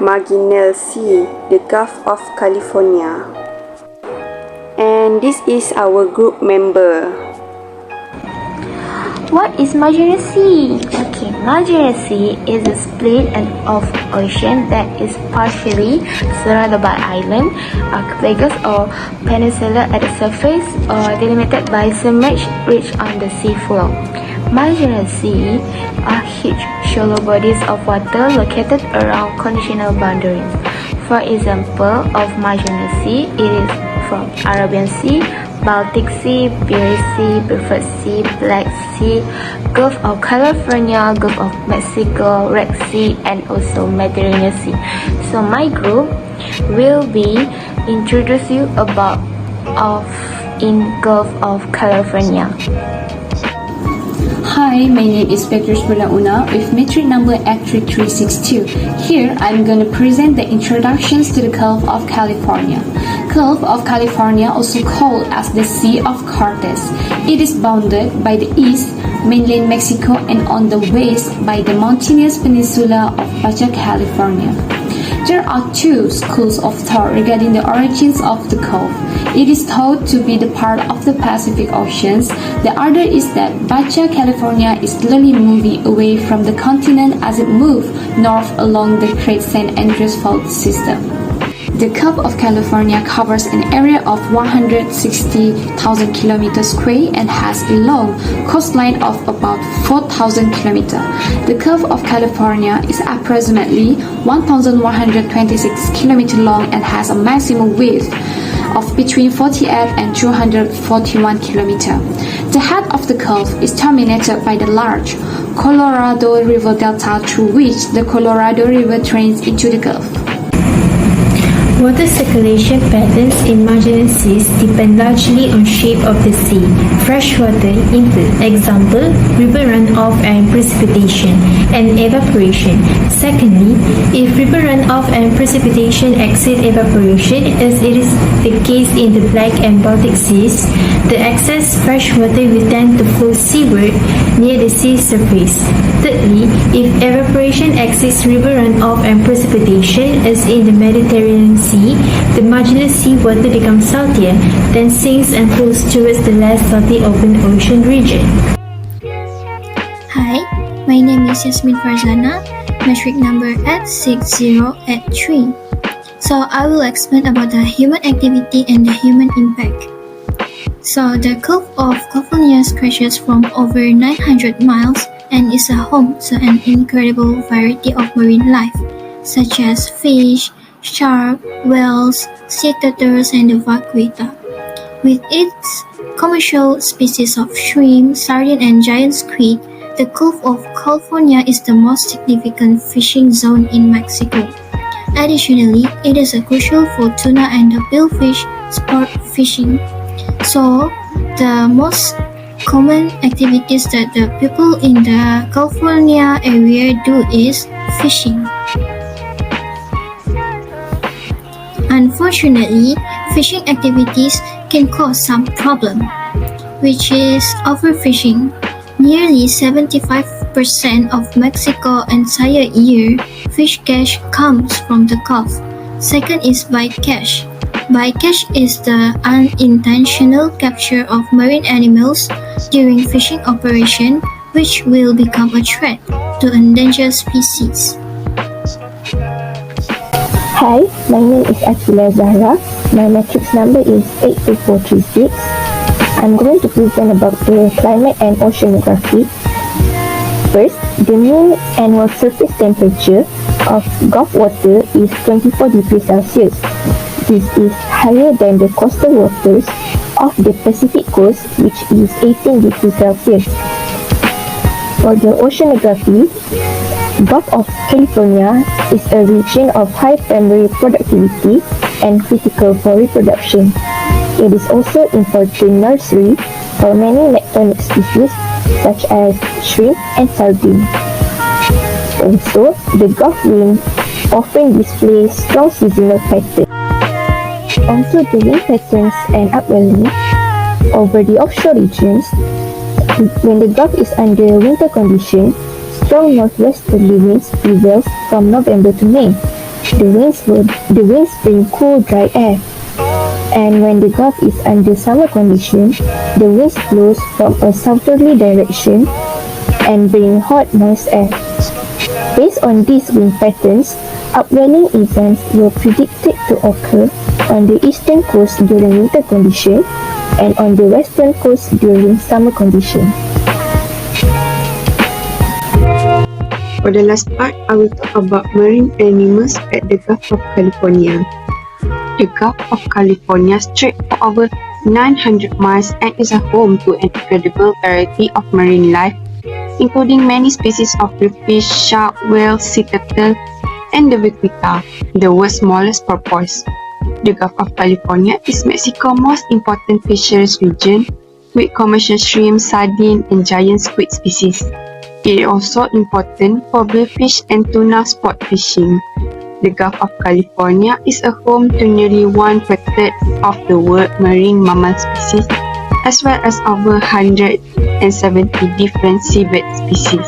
Marginal Sea, the Gulf of California. And this is our group member. What is Marginal Sea? Okay, Marginal Sea is a split of ocean that is partially surrounded by island, archipelagos or peninsula at the surface, or delimited by submerged ridge on the sea floor. Marginal Sea are huge, shallow bodies of water located around conditional boundaries. For example, of Marginal Sea, it is from Arabian Sea, Baltic Sea, Bering Sea, Beaufort Sea, Black Sea, Gulf of California, Gulf of Mexico, Red Sea, and also Mediterranean Sea. So my group will be introduce you about in Gulf of California. Hi, my name is Petrus Una with metric number F3362. Here, I'm going to present the introductions to the Gulf of California. Gulf of California, also called as the Sea of Cortez. It is bounded by the east, mainland Mexico, and on the west by the mountainous peninsula of Baja California. There are two schools of thought regarding the origins of the Gulf. It is thought to be the part of the Pacific Oceans. The other is that Baja California is slowly moving away from the continent as it moved north along the Great San Andreas Fault system. The Gulf of California covers an area of 160,000 kilometers square and has a long coastline of about 4,000 kilometers. The Gulf of California is approximately 1,126 kilometers long and has a maximum width of between 48 and 241 kilometers. The head of the Gulf is terminated by the large Colorado River Delta through which the Colorado River drains into the Gulf. Water circulation patterns in marginal seas depend largely on shape of the sea. Freshwater include example, river runoff and precipitation, and evaporation. Secondly, if river runoff and precipitation exceed evaporation, as it is the case in the Black and Baltic Seas, the excess freshwater will tend to flow seaward near the sea surface. Thirdly, if evaporation exceeds river runoff and precipitation, as in the Mediterranean Sea, the marginal sea water becomes saltier, then sinks and flows towards the less salty open ocean region. Hi, my name is Yasmin Farzana, metric number F6083. So I will explain about the human activity and the human impact. So the Gulf of California stretches from over 900 miles and is a home to an incredible variety of marine life, such as fish, shark, whales, sea turtles, and the vaquita. With its commercial species of shrimp, sardine, and giant squid, the Gulf of California is the most significant fishing zone in Mexico. Additionally, it is crucial for tuna and the billfish sport fishing. So, the most common activities that the people in the California area do is fishing. Unfortunately, fishing activities can cause some problem, which is overfishing. Nearly 75% of Mexico's entire year fish catch comes from the Gulf. Second is bycatch. Bycatch is the unintentional capture of marine animals during fishing operation, which will become a threat to endangered species. Hi, my name is Akila Zahra. My matrix number is 82436. I'm going to present about the climate and oceanography. First, the mean annual surface temperature of Gulf water is 24 degrees Celsius. This is higher than the coastal waters of the Pacific coast, which is 18 degrees Celsius. For the oceanography, Gulf of California is a region of high primary productivity and critical for reproduction. It is also important nursery for many nectonic species such as shrimp and sardine. Also, the Gulf wind often displays strong seasonal patterns. Also, the wind patterns and upwelling over the offshore regions. When the Gulf is under winter conditions, strong northwesterly winds prevail from November to May. The winds bring cool, dry air. And when the Gulf is under summer conditions, the winds blows from a southerly direction and bring hot, moist air. Based on these wind patterns, upwelling events were predicted to occur on the eastern coast during winter conditions and on the western coast during summer conditions. For the last part, I will talk about marine animals at the Gulf of California. The Gulf of California stretches for over 900 miles and is a home to an incredible variety of marine life, including many species of reef fish, shark, whale, sea turtle, and the viquita, the world's smallest porpoise. The Gulf of California is Mexico's most important fisheries region, with commercial shrimp, sardine, and giant squid species. It is also important for billfish and tuna sport fishing. The Gulf of California is a home to nearly 1/3 of the world's marine mammal species, as well as over 170 different seabird species.